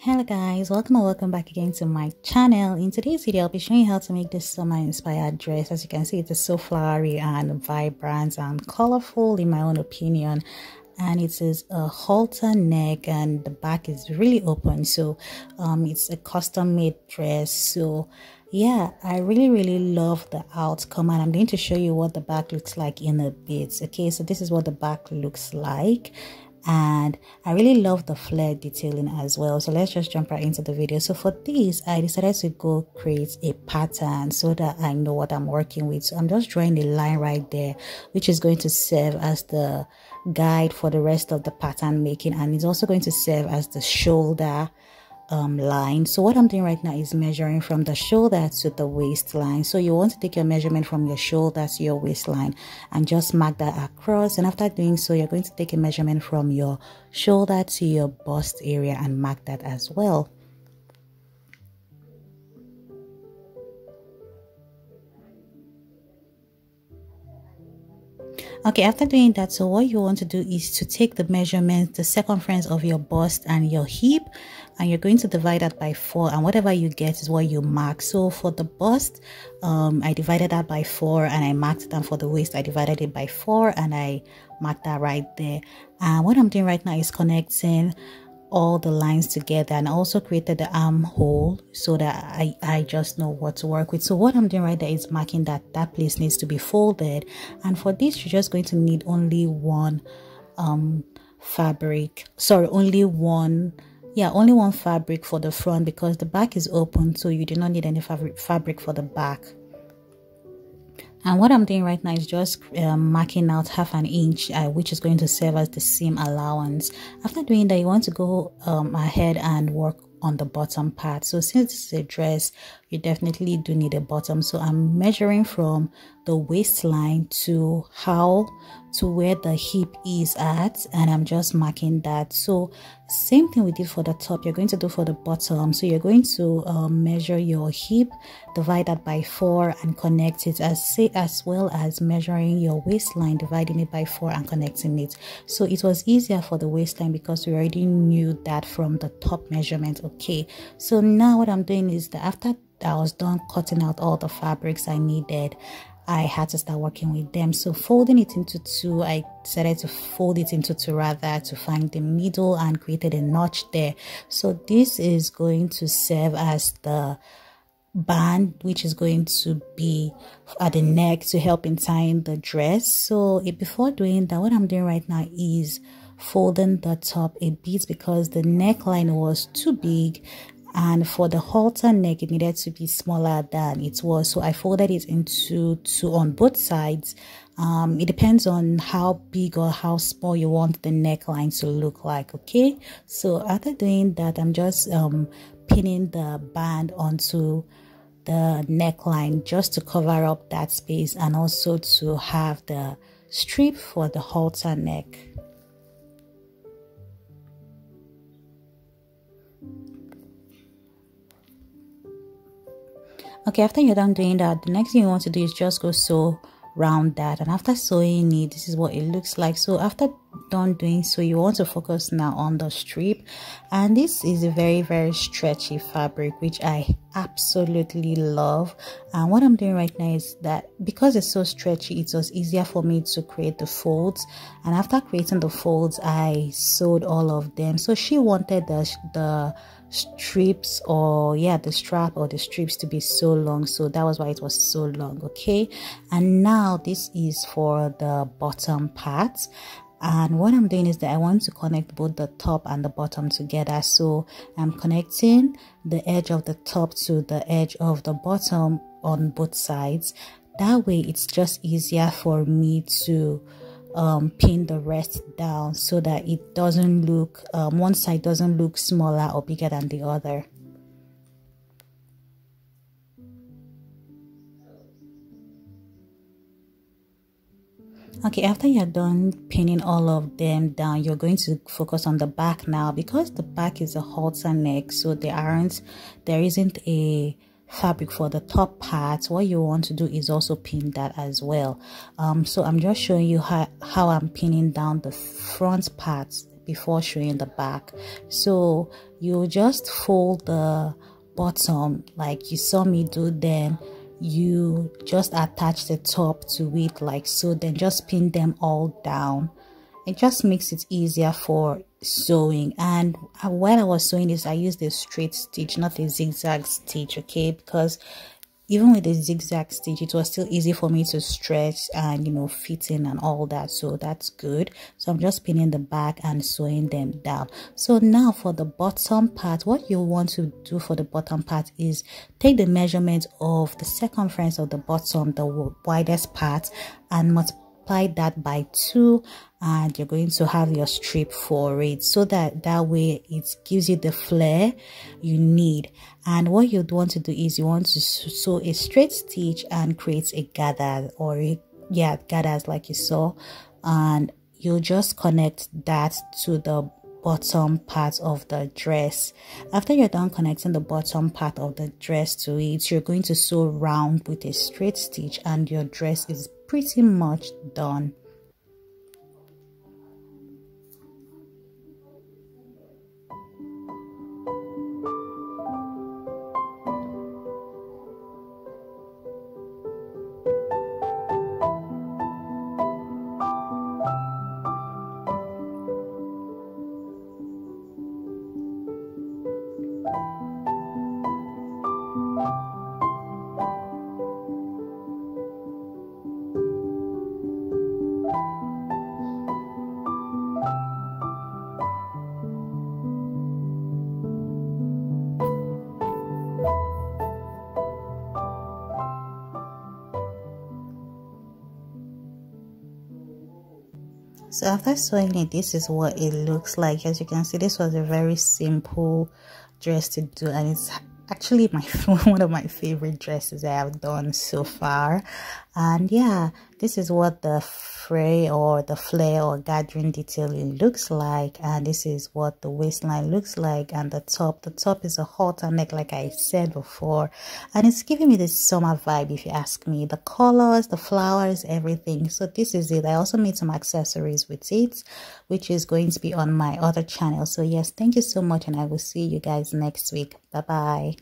Hello guys, welcome and welcome back again to my channel. In today's video I'll be showing you how to make this summer inspired dress. As you can see, it is so flowery and vibrant and colorful in my own opinion, and it is a halter neck and the back is really open, so it's a custom made dress. So yeah, I really love the outcome, and I'm going to show you what the back looks like in a bit. Okay, so this is what the back looks like, and I really love the flare detailing as well. So let's just jump right into the video. So for this, I decided to go create a pattern so that I know what I'm working with. So I'm just drawing a line right there, which is going to serve as the guide for the rest of the pattern making, and it's also going to serve as the shoulder line. So what I'm doing right now is measuring from the shoulder to the waistline. So you want to take your measurement from your shoulder to your waistline and just mark that across, and after doing so you're going to take a measurement from your shoulder to your bust area and mark that as well. Okay, after doing that, so what you want to do is to take the measurements, the circumference of your bust and your hip, and you're going to divide that by 4, and whatever you get is what you mark. So for the bust, I divided that by 4 and I marked it, and for the waist I divided it by 4 and I marked that right there. And what I'm doing right now is connecting all the lines together, and I also created the armhole so that I just know what to work with. So what I'm doing right there is marking that place needs to be folded, and for this you're just going to need only one fabric, sorry, only one fabric for the front, because the back is open, so you do not need any fabric for the back. And what I'm doing right now is just marking out 1/2 inch, which is going to serve as the seam allowance. After doing that, you want to go ahead and work on the bottom part. So since this is a dress, you definitely do need a bottom. So I'm measuring from the waistline to where the hip is at, and I'm just marking that. So same thing we did for the top, you're going to do for the bottom. So you're going to measure your hip, divide that by 4 and connect it, as well as measuring your waistline, dividing it by 4 and connecting it. So it was easier for the waistline because we already knew that from the top measurement. Okay, so now what I'm doing is that after I was done cutting out all the fabrics I needed, I had to start working with them. So folding it into 2, I decided to fold it into 2 rather, to find the middle, and created a notch there. So this is going to serve as the band, which is going to be at the neck to help in tying the dress. So before doing that, what I'm doing right now is folding the top a bit because the neckline was too big, and for the halter neck it needed to be smaller than it was, so I folded it into 2 on both sides. It depends on how big or how small you want the neckline to look like. Okay, so after doing that, I'm just pinning the band onto the neckline just to cover up that space, and also to have the strip for the halter neck. Okay, after you're done doing that, the next thing you want to do is just go sew round that, and after sewing it, this is what it looks like. So after done doing so, you want to focus now on the strip, and this is a very stretchy fabric, which I absolutely love. And what I'm doing right now is that because it's so stretchy, it was easier for me to create the folds, and after creating the folds I sewed all of them. So she wanted the strips, or the strap or the strips, to be so long, so that was why it was so long. Okay, and now this is for the bottom part, and what I'm doing is that I want to connect both the top and the bottom together. So I'm connecting the edge of the top to the edge of the bottom on both sides. That way it's just easier for me to pin the rest down, so that it doesn't look one side doesn't look smaller or bigger than the other. Okay, after you're done pinning all of them down, you're going to focus on the back now, because the back is a halter neck, so there isn't a fabric for the top part. What you want to do is also pin that as well. So I'm just showing you how I'm pinning down the front part before showing the back. So you just fold the bottom like you saw me do, then you just attach the top to it like so, then just pin them all down. It just makes it easier for sewing. And when I was sewing this, I used a straight stitch, not a zigzag stitch, okay, because even with the zigzag stitch, it was still easy for me to stretch and, you know, fit in and all that. So that's good. So I'm just pinning the back and sewing them down. So now for the bottom part, what you want to do for the bottom part is take the measurement of the circumference of the bottom, the widest part, and multiply that by 2, and you're going to have your strip for it, so that way it gives you the flare you need. And what you'd want to do is you want to sew a straight stitch and create a gather, or gathers like you saw, and you'll just connect that to the bottom part of the dress. After you're done connecting the bottom part of the dress to it, you're going to sew round with a straight stitch, and your dress is pretty much done. So after sewing it, this is what it looks like. As you can see, this was a very simple dress to do, and it's actually one of my favorite dresses I have done so far. And yeah, this is what the fray or the flare or gathering detailing looks like, and this is what the waistline looks like. And the top is a halter neck, like I said before, and it's giving me this summer vibe, if you ask me. The colors, the flowers, everything. So this is it. I also made some accessories with it, which is going to be on my other channel. So yes, thank you so much, and I will see you guys next week. Bye bye.